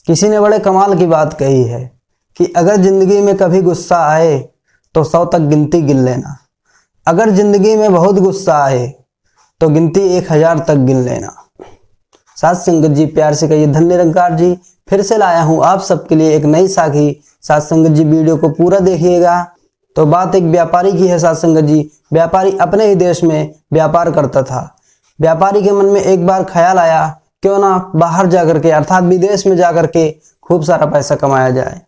किसी ने बड़े कमाल की बात कही है कि अगर जिंदगी में कभी गुस्सा आए तो 100 तक गिनती गिन लेना, अगर जिंदगी में बहुत गुस्सा आए तो गिनती 1000 तक गिन लेना। साथ संगत जी, प्यार से कहिए धन्य निरंकार जी। फिर से लाया हूं आप सबके लिए एक नई साखी। साथ संगत जी, वीडियो को पूरा देखिएगा। तो बात एक व्यापारी की है। साथ संगत जी, व्यापारी अपने ही देश में व्यापार करता था। व्यापारी के मन में एक बार ख्याल आया, क्यों ना बाहर जाकर के अर्थात विदेश में जाकर के खूब सारा पैसा कमाया जाए।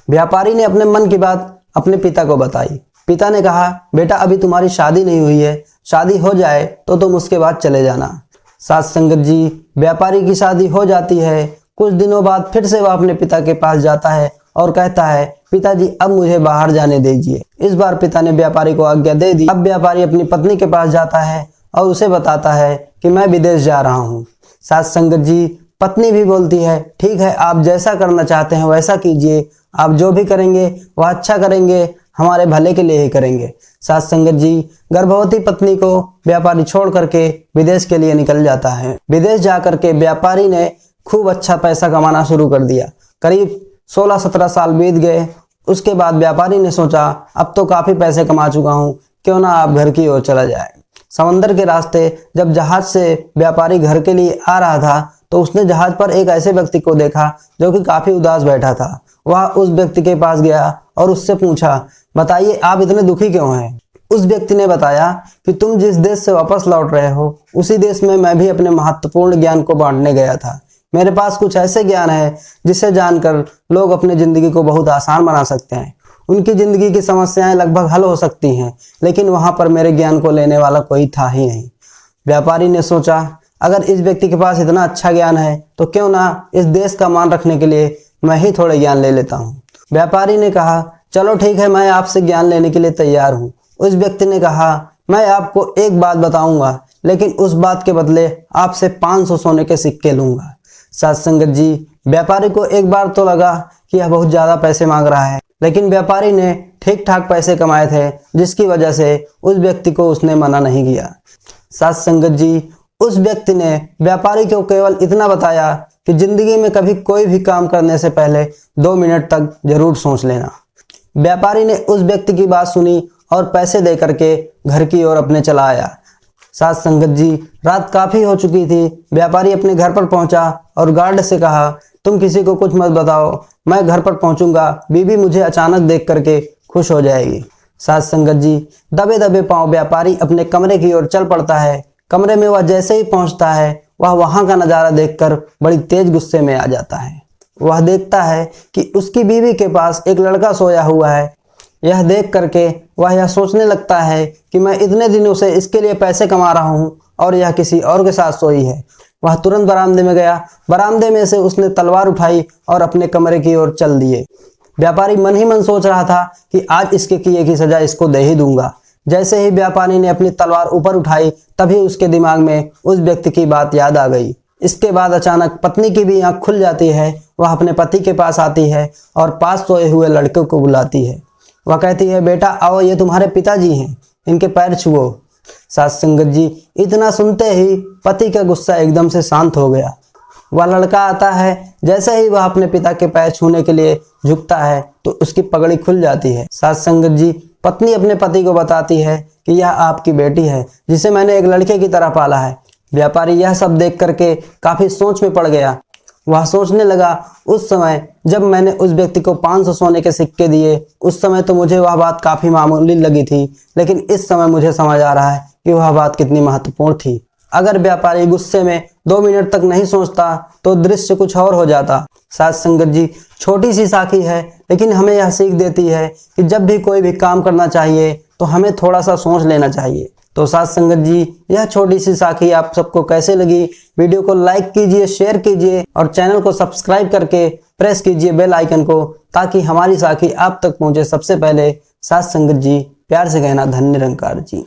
व्यापारी ने अपने मन की बात अपने पिता को बताई। पिता ने कहा, बेटा अभी तुम्हारी शादी नहीं हुई है, शादी हो जाए तो तुम उसके बाद चले जाना। साथ संगत जी, व्यापारी की शादी हो जाती है। कुछ दिनों बाद फिर से वह अपने पिता के पास जाता है और कहता है, पिताजी अब मुझे बाहर जाने दीजिए। इस बार पिता ने व्यापारी को आज्ञा दे दी। अब व्यापारी अपनी पत्नी के पास जाता है और उसे बताता है कि मैं विदेश जा रहा हूँ। साथ संगत जी, पत्नी भी बोलती है, ठीक है आप जैसा करना चाहते हैं वैसा कीजिए, आप जो भी करेंगे वह अच्छा करेंगे, हमारे भले के लिए ही करेंगे। साथ संगत जी, गर्भवती पत्नी को व्यापारी छोड़ करके विदेश के लिए निकल जाता है। विदेश जाकर के व्यापारी ने खूब अच्छा पैसा कमाना शुरू कर दिया। करीब 16-17 साल बीत गए। उसके बाद व्यापारी ने सोचा, अब तो काफी पैसे कमा चुका हूँ, क्यों ना आप घर की ओर चला जाए। समंदर के रास्ते जब जहाज से व्यापारी घर के लिए आ रहा था तो उसने जहाज पर एक ऐसे व्यक्ति को देखा जो कि काफी उदास बैठा था। वह उस व्यक्ति के पास गया और उससे पूछा, बताइए आप इतने दुखी क्यों हैं। उस व्यक्ति ने बताया कि तुम जिस देश से वापस लौट रहे हो उसी देश में मैं भी अपने महत्वपूर्ण ज्ञान को बांटने गया था। मेरे पास कुछ ऐसे ज्ञान है जिसे जानकर लोग अपनी जिंदगी को बहुत आसान बना सकते हैं। उनकी जिंदगी की समस्याएं लगभग हल हो सकती हैं, लेकिन वहां पर मेरे ज्ञान को लेने वाला कोई था ही नहीं। व्यापारी ने सोचा, अगर इस व्यक्ति के पास इतना अच्छा ज्ञान है तो क्यों ना इस देश का मान रखने के लिए मैं ही थोड़े ज्ञान ले लेता हूँ। व्यापारी ने कहा, चलो ठीक है, मैं आपसे ज्ञान लेने के लिए तैयार हूँ। उस व्यक्ति ने कहा, मैं आपको एक बात बताऊंगा, लेकिन उस बात के बदले आपसे 500 सोने के सिक्के लूंगा। साथ संगत जी, व्यापारी को एक बार तो लगा कि यह बहुत ज्यादा पैसे मांग रहा है, लेकिन व्यापारी ने ठीक ठाक पैसे कमाए थे, जिसकी वजह से उस व्यक्ति को उसने मना नहीं किया। साथ संगत जी, उस व्यक्ति ने व्यापारी को केवल इतना बताया कि जिंदगी में कभी कोई भी काम करने से पहले 2 मिनट तक जरूर सोच लेना। व्यापारी ने उस व्यक्ति की बात सुनी और पैसे दे करके घर की ओर अपने चला आया। साथ संगत जी, रात काफी हो चुकी थी। व्यापारी अपने घर पर पहुंचा और गार्ड से कहा, तुम किसी को कुछ मत बताओ, मैं घर पर पहुंचूंगा, बीबी मुझे अचानक देख करके खुश हो जाएगी। साथ संगत जी, दबे दबे पांव व्यापारी अपने कमरे की ओर चल पड़ता है। कमरे में वह जैसे ही पहुंचता है वह वहां का नजारा देखकर बड़ी तेज गुस्से में आ जाता है। वह देखता है कि उसकी बीवी के पास एक लड़का सोया हुआ है। यह देख करके वह यह सोचने लगता है कि मैं इतने दिनों से इसके लिए पैसे कमा रहा हूं और यह किसी और के साथ सोई है। वह तुरंत बरामदे में गया। बरामदे में से उसने तलवार उठाई और अपने कमरे की ओर चल दिए। व्यापारी मन ही मन सोच रहा था कि आज इसके किए की सजा इसको दे ही दूंगा। जैसे ही व्यापारी ने अपनी तलवार ऊपर उठाई तभी उसके दिमाग में उस व्यक्ति की बात याद आ गई। इसके बाद अचानक पत्नी की भी आंख खुल जाती है। वह अपने पति के पास आती है और पास सोए हुए लड़के को बुलाती है। वह कहती है, बेटा आओ, ये तुम्हारे पिताजी हैं, इनके पैर छुओ। साथ संगत जी, इतना सुनते ही पति का गुस्सा एकदम से शांत हो गया। वह लड़का आता है। जैसे ही वह अपने पिता के पैर छूने के लिए झुकता है तो उसकी पगड़ी खुल जाती है। साथ संगत जी, पत्नी अपने पति को बताती है कि यह आपकी बेटी है जिसे मैंने एक लड़के की तरह पाला है। व्यापारी यह सब देख करके काफी सोच में पड़ गया। वह सोचने लगा, उस समय जब मैंने उस व्यक्ति को 500 सोने के सिक्के दिए उस समय तो मुझे वह बात काफी मामूली लगी थी, लेकिन इस समय मुझे समझ आ रहा है कि वह बात कितनी महत्वपूर्ण थी। अगर व्यापारी गुस्से में 2 मिनट तक नहीं सोचता तो दृश्य कुछ और हो जाता। साथ संगत जी, छोटी सी साखी है लेकिन हमें यह सीख देती है कि जब भी कोई भी काम करना चाहिए तो हमें थोड़ा सा सोच लेना चाहिए। तो साथ संगत जी, यह छोटी सी साखी आप सबको कैसे लगी? वीडियो को लाइक कीजिए, शेयर कीजिए और चैनल को सब्सक्राइब करके प्रेस कीजिए बेल आइकन को, ताकि हमारी साखी आप तक पहुंचे सबसे पहले। साथ संगत जी, प्यार से कहना धन्य निरंकार जी।